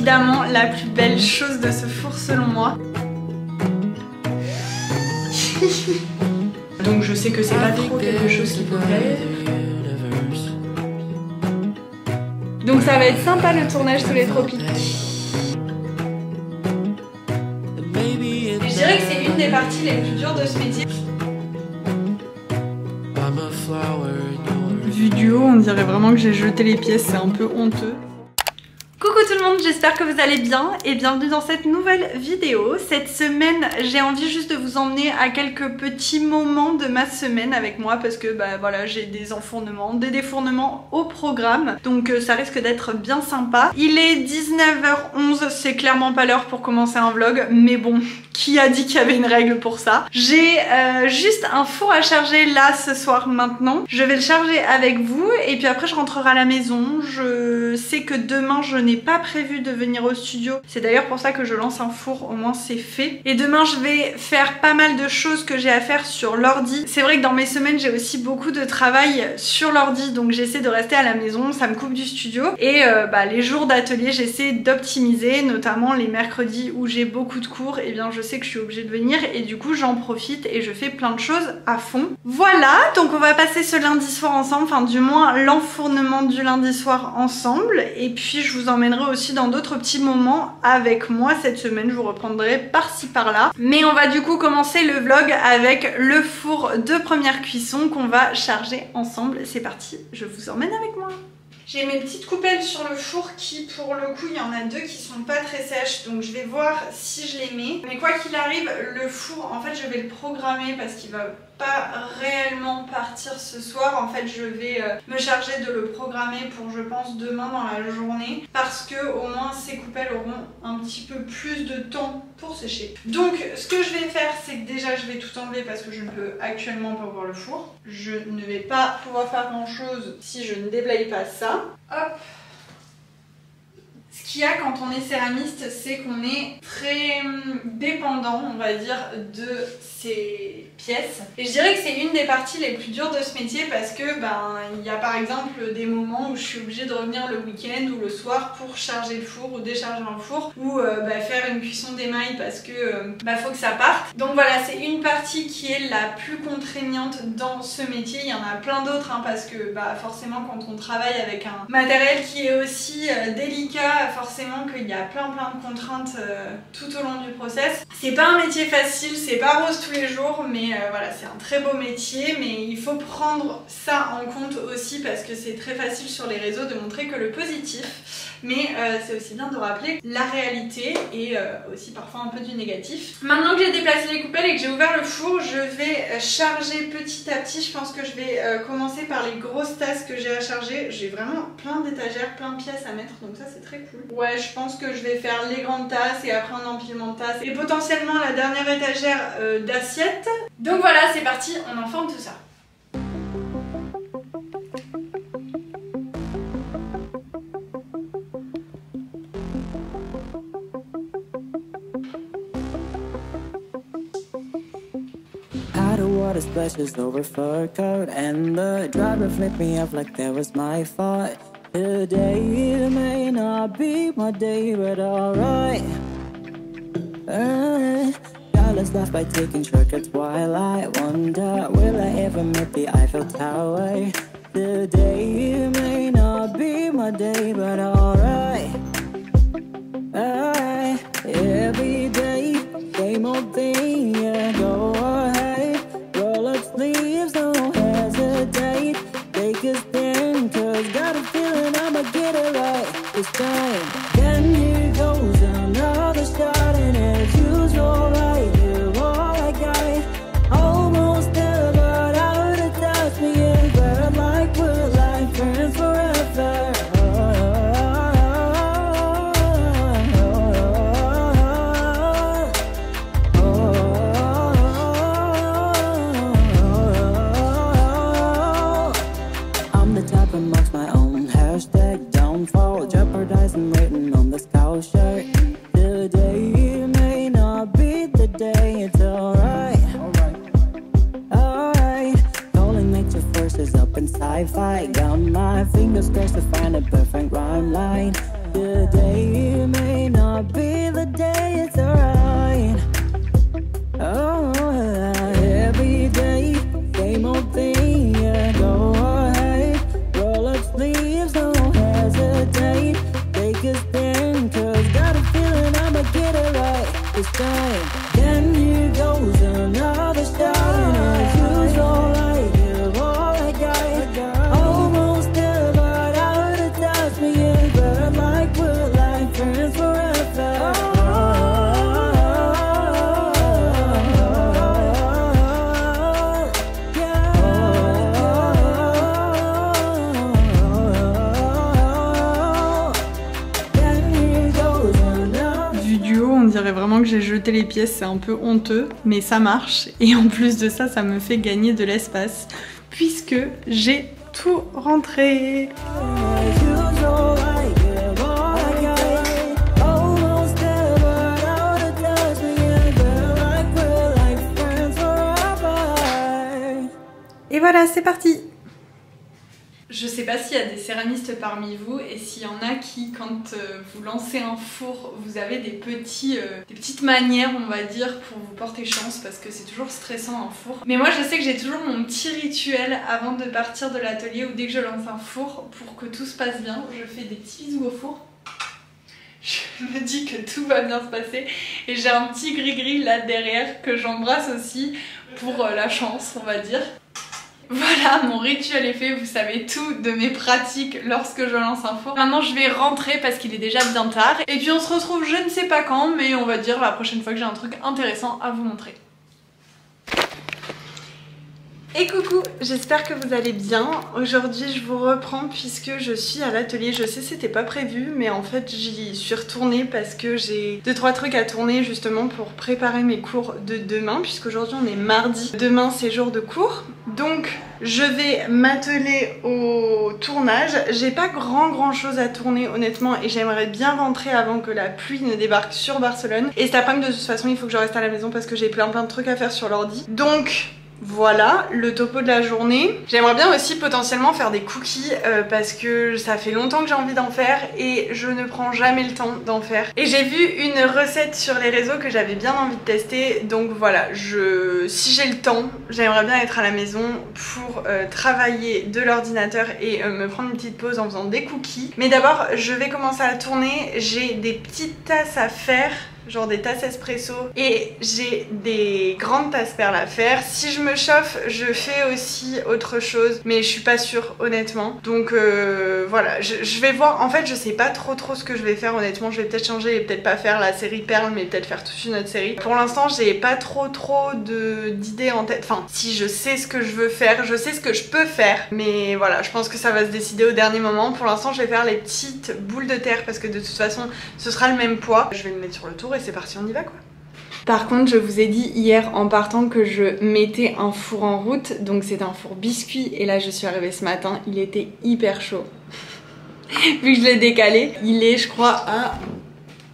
évidemment la plus belle chose de ce four selon moi. Donc je sais que c'est pas trop quelque chose qui peut plaire. Donc ça va être sympa le tournage sous les tropiques. Je dirais que c'est une des parties les plus dures de ce métier. Vu du haut, on dirait vraiment que j'ai jeté les pièces, c'est un peu honteux. Coucou tout le monde, j'espère que vous allez bien et bienvenue dans cette nouvelle vidéo. Cette semaine, j'ai envie juste de vous emmener à quelques petits moments de ma semaine avec moi parce que bah voilà, j'ai des enfournements, des défournements au programme. Donc ça risque d'être bien sympa. Il est 19h11, c'est clairement pas l'heure pour commencer un vlog, mais bon, qui a dit qu'il y avait une règle pour ça? J'ai juste un four à charger là ce soir maintenant. Je vais le charger avec vous et puis après je rentrerai à la maison. Je sais que demain je n'ai pas prévu de venir au studio. C'est d'ailleurs pour ça que je lance un four, au moins c'est fait. Et demain je vais faire pas mal de choses que j'ai à faire sur l'ordi. C'est vrai que dans mes semaines j'ai aussi beaucoup de travail sur l'ordi, donc j'essaie de rester à la maison, ça me coupe du studio. Et les jours d'atelier j'essaie d'optimiser, notamment les mercredis où j'ai beaucoup de cours, et bien je sais que je suis obligée de venir et du coup j'en profite et je fais plein de choses à fond. Voilà, donc on va passer ce lundi soir ensemble, enfin du moins l'enfournement du lundi soir ensemble, et puis je vous emmènerai aussi dans d'autres petits moments avec moi cette semaine. Je vous reprendrai par-ci par-là, mais on va du coup commencer le vlog avec le four de première cuisson qu'on va charger ensemble. C'est parti, je vous emmène avec moi. J'ai mes petites coupelles sur le four qui, pour le coup, il y en a deux qui sont pas très sèches, donc je vais voir si je les mets. Mais quoi qu'il arrive, le four, en fait, je vais le programmer parce qu'il va pas réellement partir ce soir. En fait, je vais me charger de le programmer pour, je pense, demain dans la journée, parce que au moins ces coupelles auront un petit peu plus de temps pour sécher. Donc, ce que je vais faire, c'est que déjà, je vais tout enlever parce que je ne peux actuellement pas ouvrir le four. Je ne vais pas pouvoir faire grand chose si je ne déblaye pas ça. Hop. Ce qu'il y a quand on est céramiste, c'est qu'on est très dépendant, on va dire, de ces pièces. Et je dirais que c'est une des parties les plus dures de ce métier parce que il y a par exemple des moments où je suis obligée de revenir le week-end ou le soir pour charger le four ou décharger un four ou faire une cuisson d'émail parce que faut que ça parte. Donc voilà, c'est une partie qui est la plus contraignante dans ce métier. Il y en a plein d'autres parce que forcément quand on travaille avec un matériel qui est aussi délicat, forcément qu'il y a plein de contraintes tout au long du process. C'est pas un métier facile, c'est pas rose tous les jours, mais voilà, c'est un très beau métier, mais il faut prendre ça en compte aussi parce que c'est très facile sur les réseaux de montrer que le positif, mais c'est aussi bien de rappeler la réalité et aussi parfois un peu du négatif. Maintenant que j'ai déplacé les coupelles et que j'ai ouvert le four, je vais charger petit à petit. Je pense que je vais commencer par les grosses tasses que j'ai à charger. J'ai vraiment plein d'étagères, plein de pièces à mettre, donc ça c'est très cool. Ouais, je pense que je vais faire les grandes tasses et après un empilement de tasses et potentiellement la dernière étagère d'assiettes. Donc voilà, c'est parti, on enforme tout ça. Water splashes over fur coat and the driver flipped me off like that was my fault. Today may not be my day, but alright. Dollars lost by taking shortcuts while I wonder, will I ever meet the Eiffel Tower? Today may not be my day, but alright. Every day, same old thing, yeah, go ahead. Roll up sleeves, don't hesitate. Take a stand, cause got a feeling I'ma get it right this time. Then here goes another shot, and as usual, I give all I got. Almost there, but out of touch, me and felt like we're like friends forever. Amongst my own hashtag downfall, jeopardizing written on the scout shirt. Today may not be the day, it's alright. Alright, calling nature forces up in sci-fi. Got my fingers crossed to find a perfect rhyme line. Today may not be the day, it's alright. Oh, every day, same old thing, yeah. Go ahead, roll up sleeves, don't hesitate. Take a stand, cause got a feeling I'ma get it right this time. Then here goes another shot, and as usual I give all I got. Almost there, but out of touch, me and bird like we're like friends forever. Du duo, on dirait vraiment que j'ai jeté les pièces, c'est un peu honteux, mais ça marche. Et en plus de ça, ça me fait gagner de l'espace, puisque j'ai tout rentré. Et voilà, c'est parti! Je sais pas s'il y a des céramistes parmi vous et s'il y en a qui, quand vous lancez un four, vous avez des petites manières, on va dire, pour vous porter chance, parce que c'est toujours stressant un four. Mais moi je sais que j'ai toujours mon petit rituel avant de partir de l'atelier, ou dès que je lance un four, pour que tout se passe bien, je fais des petits bisous au four. Je me dis que tout va bien se passer, et j'ai un petit gris-gris là derrière que j'embrasse aussi pour la chance, on va dire. Voilà, mon rituel est fait, vous savez tout de mes pratiques lorsque je lance un four. Maintenant je vais rentrer parce qu'il est déjà bien tard. Et puis on se retrouve je ne sais pas quand, mais on va dire la prochaine fois que j'ai un truc intéressant à vous montrer. Et coucou, j'espère que vous allez bien. Aujourd'hui je vous reprends puisque je suis à l'atelier. Je sais c'était pas prévu, mais en fait j'y suis retournée parce que j'ai 2-3 trucs à tourner justement pour préparer mes cours de demain, puisqu'aujourd'hui on est mardi. Demain c'est jour de cours, donc je vais m'atteler au tournage. J'ai pas grand chose à tourner honnêtement, et j'aimerais bien rentrer avant que la pluie ne débarque sur Barcelone. Et cet après-midi de toute façon il faut que je reste à la maison parce que j'ai plein de trucs à faire sur l'ordi. Donc voilà le topo de la journée. J'aimerais bien aussi potentiellement faire des cookies parce que ça fait longtemps que j'ai envie d'en faire et je ne prends jamais le temps d'en faire. Et j'ai vu une recette sur les réseaux que j'avais bien envie de tester, donc voilà, si j'ai le temps, j'aimerais bien être à la maison pour travailler de l'ordinateur et me prendre une petite pause en faisant des cookies. Mais d'abord je vais commencer à tourner, j'ai des petites tasses à faire, genre des tasses espresso, et j'ai des grandes tasses perles à faire. Si je me chauffe, je fais aussi autre chose, mais je suis pas sûre honnêtement. Donc voilà, je vais voir. En fait je sais pas trop ce que je vais faire honnêtement. Je vais peut-être changer et peut-être pas faire la série perles, mais peut-être faire toute une autre série. Pour l'instant j'ai pas trop d'idées en tête. Enfin si, je sais ce que je veux faire, je sais ce que je peux faire, mais voilà, je pense que ça va se décider au dernier moment. Pour l'instant je vais faire les petites boules de terre parce que de toute façon ce sera le même poids. Je vais le mettre sur le tour et c'est parti, on y va quoi. Par contre je vous ai dit hier en partant que je mettais un four en route, donc c'est un four biscuit, et là je suis arrivée ce matin, il était hyper chaud. Vu que je l'ai décalé, il est je crois à...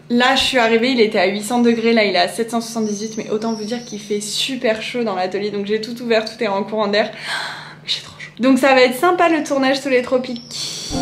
Là je suis arrivée, il était à 800 degrés, là il est à 778, mais autant vous dire qu'il fait super chaud dans l'atelier, donc j'ai tout ouvert, tout est en courant d'air. J'ai trop chaud. Donc ça va être sympa le tournage sous les tropiques.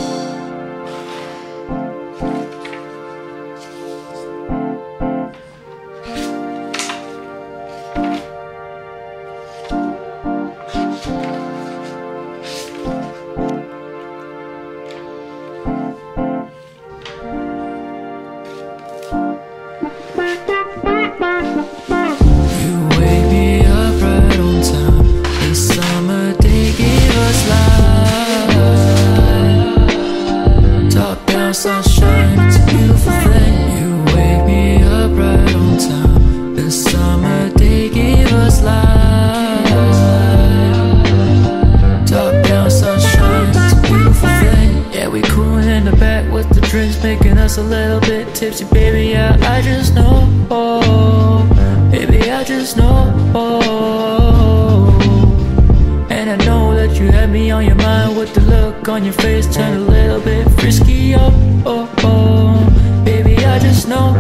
Sunshine, it's a beautiful thing. You wake me up right on time. The summer day gave us life. Top down sunshine, it's a beautiful thing. Yeah, we cooling in the back with the drinks, making us a little bit tipsy. Baby, yeah, I just know. Baby, I just know. And I know that you had me on your mind with the look on your face, turn a little bit frisky, baby, I just know,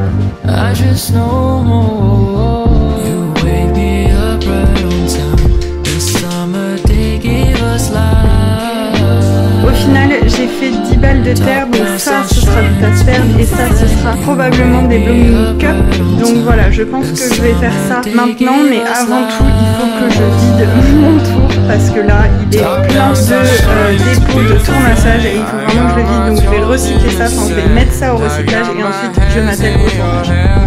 you wake me up right on time, the summer day gave us life. Au final j'ai fait 10 balles de terre, donc ça ce sera sera tout à se faire et ça ce sera probablement des Blooming Cup. Donc voilà, je pense que je vais faire ça maintenant, mais avant tout il faut que je vide mon tour parce que là il est plein de dépôts de tournassage et il faut vraiment que je le vide. Donc je vais recycler ça, enfin je vais mettre ça au recyclage et ensuite je m'attelle au tournage.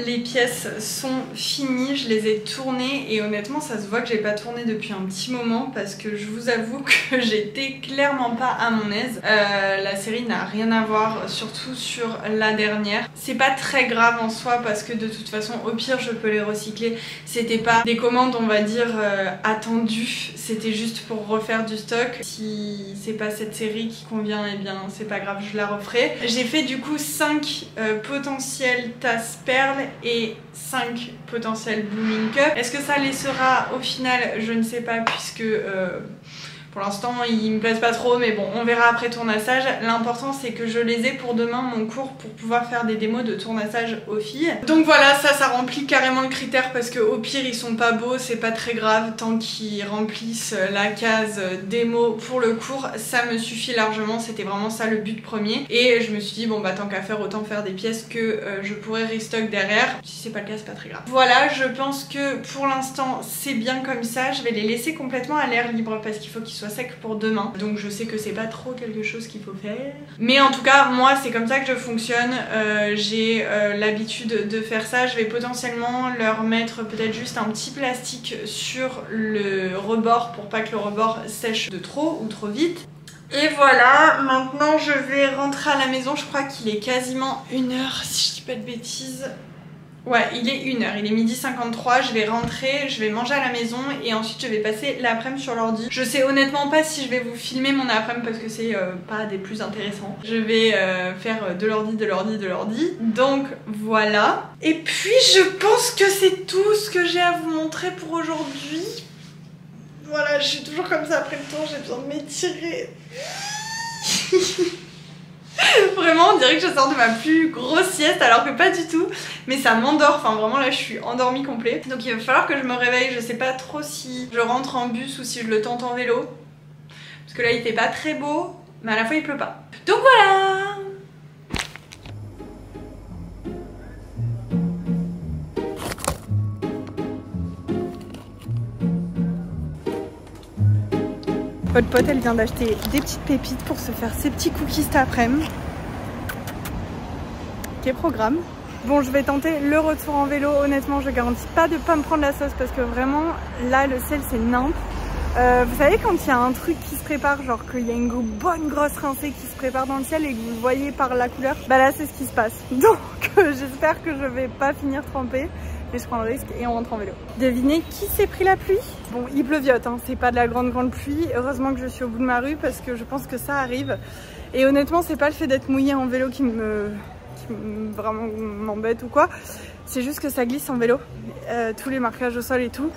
Les pièces sont finies, je les ai tournées et honnêtement ça se voit que j'ai pas tourné depuis un petit moment parce que je vous avoue que j'étais clairement pas à mon aise. La série n'a rien à voir, surtout sur la dernière. C'est pas très grave en soi parce que de toute façon au pire je peux les recycler. C'était pas des commandes on va dire attendues, c'était juste pour refaire du stock. Si c'est pas cette série qui convient, et eh bien c'est pas grave, je la referai. J'ai fait du coup 5 potentielles tasses perles et 5 potentiels blooming cup. Est-ce que ça les sera au final? Je ne sais pas puisque pour l'instant ils me plaisent pas trop, mais bon on verra après tournassage. L'important c'est que je les ai pour demain mon cours pour pouvoir faire des démos de tournassage aux filles. Donc voilà, ça remplit carrément le critère parce que au pire ils sont pas beaux, c'est pas très grave tant qu'ils remplissent la case démo pour le cours, ça me suffit largement. C'était vraiment ça le but premier et je me suis dit bon bah tant qu'à faire autant faire des pièces que je pourrais restock derrière. Si c'est pas le cas c'est pas très grave. Voilà, je pense que pour l'instant c'est bien comme ça. Je vais les laisser complètement à l'air libre parce qu'il faut qu'ils soient sec pour demain, donc je sais que c'est pas trop quelque chose qu'il faut faire, mais en tout cas moi c'est comme ça que je fonctionne. J'ai l'habitude de faire ça. Je vais potentiellement leur mettre peut-être juste un petit plastique sur le rebord pour pas que le rebord sèche de trop ou trop vite. Et voilà, maintenant je vais rentrer à la maison. Je crois qu'il est quasiment 1h si je dis pas de bêtises. Ouais, il est 1h, il est 12h53, je vais rentrer, je vais manger à la maison et ensuite je vais passer l'après-midi sur l'ordi. Je sais honnêtement pas si je vais vous filmer mon après-midi parce que c'est pas des plus intéressants. Je vais faire de l'ordi. Donc voilà. Et puis je pense que c'est tout ce que j'ai à vous montrer pour aujourd'hui. Voilà, je suis toujours comme ça après le tour, j'ai besoin de m'étirer. Vraiment on dirait que je sors de ma plus grosse sieste alors que pas du tout, mais ça m'endort, enfin vraiment là je suis endormie complet. Donc il va falloir que je me réveille, je sais pas trop si je rentre en bus ou si je le tente en vélo. Parce que là il fait pas très beau, mais à la fois il pleut pas. Donc voilà. Votre pote elle vient d'acheter des petites pépites pour se faire ses petits cookies cet après-midi. Quel programme. Bon, je vais tenter le retour en vélo. Honnêtement je garantis pas de pas me prendre la sauce parce que vraiment là le ciel c'est nimp. Vous savez quand il y a un truc qui se prépare, genre qu'il y a une bonne grosse rincée qui se prépare dans le ciel et que vous le voyez par la couleur, bah là c'est ce qui se passe. Donc j'espère que je vais pas finir trempée. Mais je prends le risque et on rentre en vélo. Devinez qui s'est pris la pluie? Bon, il pleuviote, hein, c'est pas de la grande pluie. Heureusement que je suis au bout de ma rue parce que je pense que ça arrive. Et honnêtement, c'est pas le fait d'être mouillé en vélo qui vraiment m'embête ou quoi. C'est juste que ça glisse en vélo. Tous les marquages au sol et tout.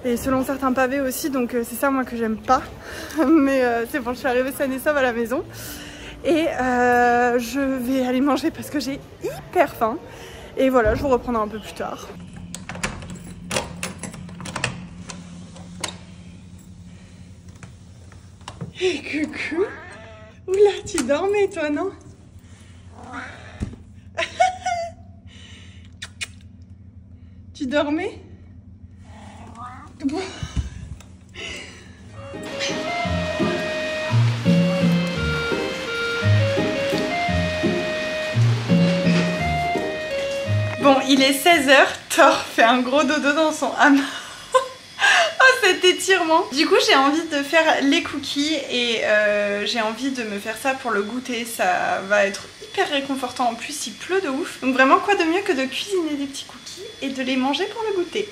Et selon certains pavés aussi, donc c'est ça moi que j'aime pas. Mais c'est bon, je suis arrivée saine et sauve à la maison. Et je vais aller manger parce que j'ai hyper faim. Et voilà, je vous reprendrai un peu plus tard. Et coucou. Oula, tu dormais toi, non? Tu dormais? Bon. Bon, il est 16h, Thor fait un gros dodo dans son hamac. Oh, cet étirement. Du coup, j'ai envie de faire les cookies et j'ai envie de me faire ça pour le goûter. Ça va être hyper réconfortant. En plus, il pleut de ouf. Donc vraiment, quoi de mieux que de cuisiner des petits cookies et de les manger pour le goûter.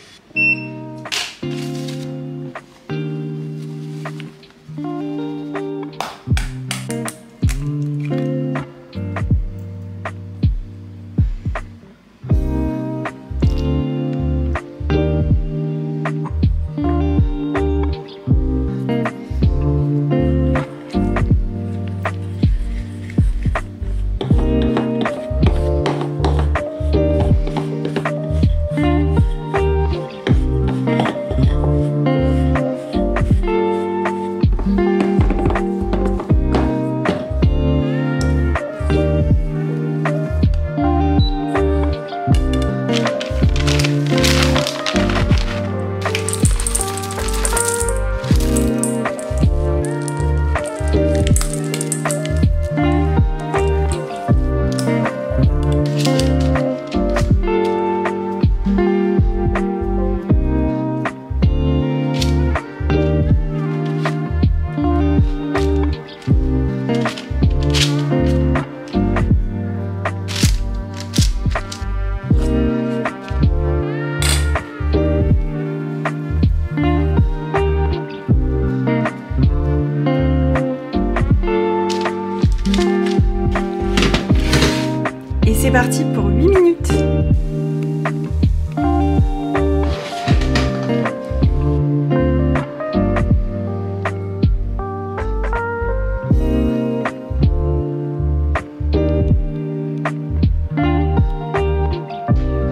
c'est parti pour 8 minutes.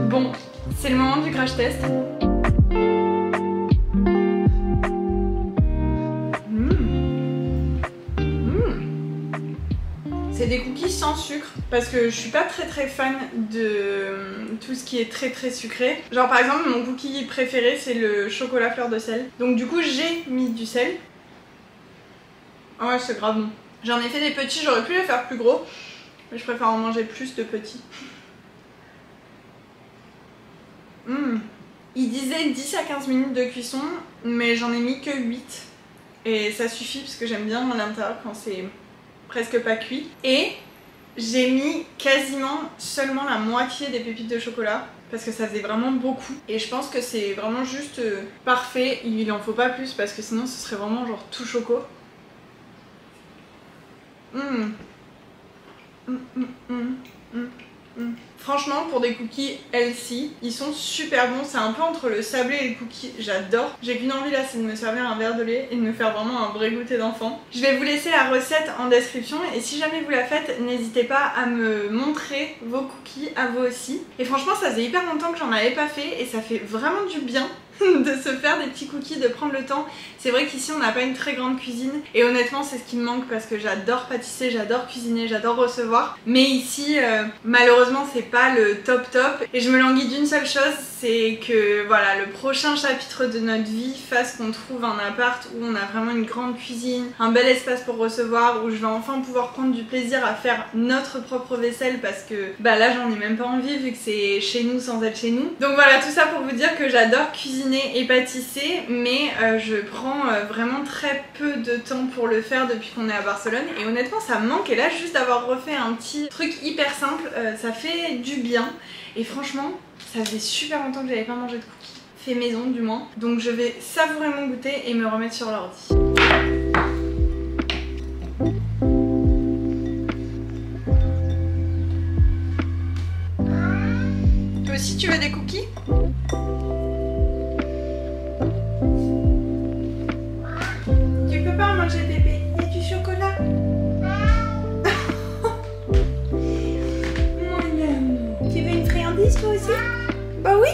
Bon, c'est le moment du crash test. C'est des cookies sans sucre parce que je suis pas très fan de tout ce qui est très sucré. Genre par exemple mon cookie préféré c'est le chocolat fleur de sel. Donc du coup j'ai mis du sel. Ah ouais c'est grave bon. J'en ai fait des petits, j'aurais pu les faire plus gros. Mais je préfère en manger plus de petits. Il disait 10 à 15 minutes de cuisson mais j'en ai mis que 8. Et ça suffit parce que j'aime bien à l'intérieur quand c'est presque pas cuit. Et j'ai mis quasiment seulement la moitié des pépites de chocolat parce que ça faisait vraiment beaucoup. Et je pense que c'est vraiment juste parfait. Il en faut pas plus parce que sinon ce serait vraiment genre tout choco. Franchement pour des cookies healthy, ils sont super bons, c'est un peu entre le sablé et le cookie, j'adore. J'ai qu'une envie là, c'est de me servir un verre de lait et de me faire vraiment un vrai goûter d'enfant. Je vais vous laisser la recette en description et si jamais vous la faites, n'hésitez pas à me montrer vos cookies à vous aussi. Et franchement ça faisait hyper longtemps que j'en avais pas fait et ça fait vraiment du bien de se faire des petits cookies, de prendre le temps. C'est vrai qu'ici on n'a pas une très grande cuisine et honnêtement c'est ce qui me manque parce que j'adore pâtisser, j'adore cuisiner, j'adore recevoir. Mais ici malheureusement c'est pas le top et je me languis d'une seule chose, c'est que voilà le prochain chapitre de notre vie fasse qu'on trouve un appart où on a vraiment une grande cuisine, un bel espace pour recevoir, où je vais enfin pouvoir prendre du plaisir à faire notre propre vaisselle parce que bah là j'en ai même pas envie vu que c'est chez nous sans être chez nous. Donc voilà tout ça pour vous dire que j'adore cuisiner et pâtisser mais je prends vraiment très peu de temps pour le faire depuis qu'on est à Barcelone et honnêtement ça me manque et là juste d'avoir refait un petit truc hyper simple ça fait du bien et franchement ça faisait super longtemps que j'avais pas mangé de cookies fait maison du moins donc je vais savourer mon goûter et me remettre sur l'ordi. Toi aussi tu veux des cookies? Manger bébé, il y a du chocolat. Mon amour. Tu veux une friandise toi aussi? Bah oui.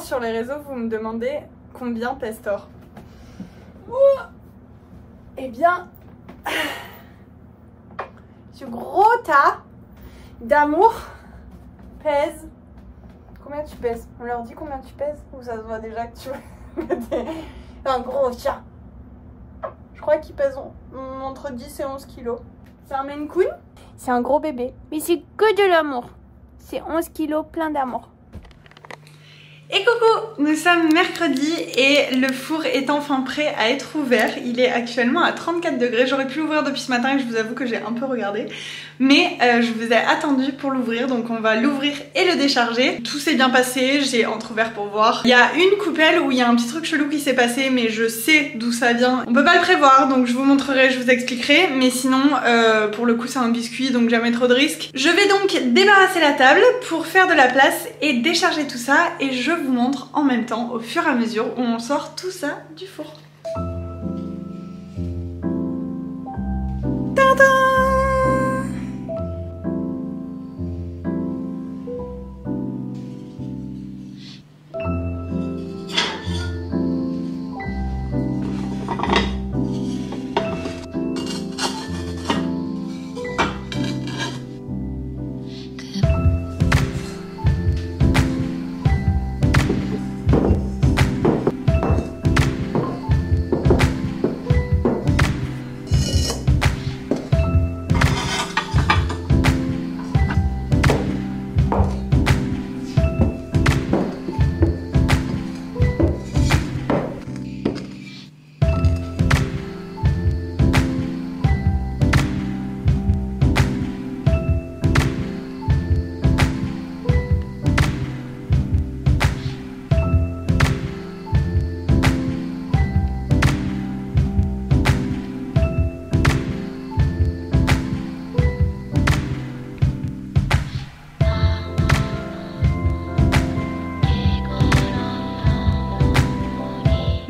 Sur les réseaux vous me demandez combien pèse-t-or. Eh bien ce gros tas d'amour pèse. Combien tu pèses? On leur dit combien tu pèses ou ça se voit déjà que tu un gros chat. Je crois qu'il pèse entre 10 et 11 kilos. C'est un Maine Coon. C'est un gros bébé mais c'est que de l'amour. C'est 11 kilos plein d'amour. Et coucou, nous sommes mercredi et le four est enfin prêt à être ouvert. Il est actuellement à 34 degrés. J'aurais pu l'ouvrir depuis ce matin et je vous avoue que j'ai un peu regardé. Mais je vous ai attendu pour l'ouvrir, donc on va l'ouvrir et le décharger. Tout s'est bien passé, j'ai entrouvert pour voir. Il y a une coupelle où il y a un petit truc chelou qui s'est passé, mais je sais d'où ça vient. On peut pas le prévoir, donc je vous montrerai, je vous expliquerai. Mais sinon, pour le coup c'est un biscuit, donc jamais trop de risques. Je vais donc débarrasser la table pour faire de la place et décharger tout ça. Et je vous montre en même temps, au fur et à mesure, où on sort tout ça du four. Tada!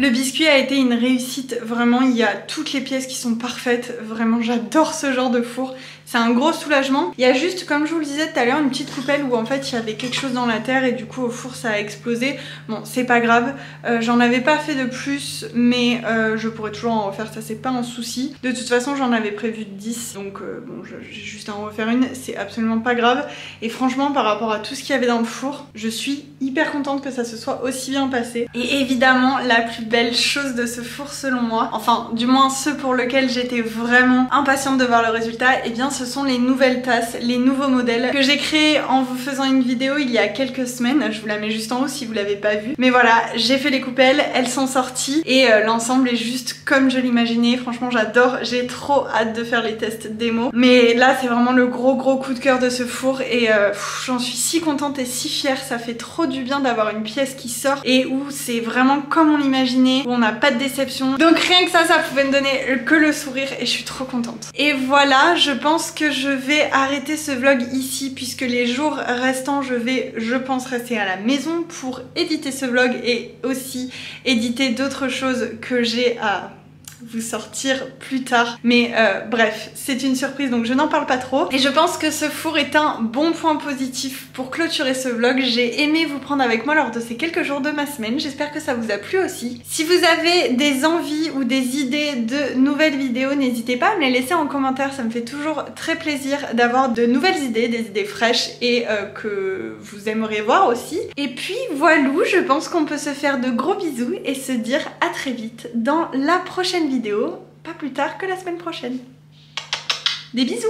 Le biscuit a été une réussite, vraiment il y a toutes les pièces qui sont parfaites, vraiment j'adore ce genre de four. C'est un gros soulagement. Il y a juste, comme je vous le disais tout à l'heure, une petite coupelle où en fait il y avait quelque chose dans la terre et du coup au four ça a explosé. Bon, c'est pas grave, j'en avais pas fait de plus, mais je pourrais toujours en refaire, ça c'est pas un souci. De toute façon j'en avais prévu 10, donc bon, j'ai juste à en refaire une, c'est absolument pas grave. Et franchement par rapport à tout ce qu'il y avait dans le four, je suis hyper contente que ça se soit aussi bien passé. Et évidemment la plus belle chose de ce four selon moi, enfin du moins ceux pour lesquels j'étais vraiment impatiente de voir le résultat, et bien ce sont les nouvelles tasses, les nouveaux modèles que j'ai créés en vous faisant une vidéo il y a quelques semaines. Je vous la mets juste en haut si vous l'avez pas vue. Mais voilà, j'ai fait les coupelles, elles sont sorties et l'ensemble est juste comme je l'imaginais. Franchement j'adore, j'ai trop hâte de faire les tests démo. Mais là c'est vraiment le gros coup de cœur de ce four et j'en suis si contente et si fière. Ça fait trop du bien d'avoir une pièce qui sort et où c'est vraiment comme on l'imaginait, où on n'a pas de déception. Donc rien que ça pouvait me donner que le sourire et je suis trop contente. Et voilà, je pense que je vais arrêter ce vlog ici puisque les jours restants je pense rester à la maison pour éditer ce vlog et aussi éditer d'autres choses que j'ai à vous sortir plus tard. Mais bref, c'est une surprise donc je n'en parle pas trop. Et je pense que ce four est un bon point positif pour clôturer ce vlog. J'ai aimé vous prendre avec moi lors de ces quelques jours de ma semaine. J'espère que ça vous a plu aussi. Si vous avez des envies ou des idées de nouvelles vidéos, n'hésitez pas à me les laisser en commentaire. Ça me fait toujours très plaisir d'avoir de nouvelles idées, des idées fraîches et que vous aimeriez voir aussi. Et puis voilà, je pense qu'on peut se faire de gros bisous et se dire à très vite dans la prochaine vidéo, pas plus tard que la semaine prochaine. Des bisous!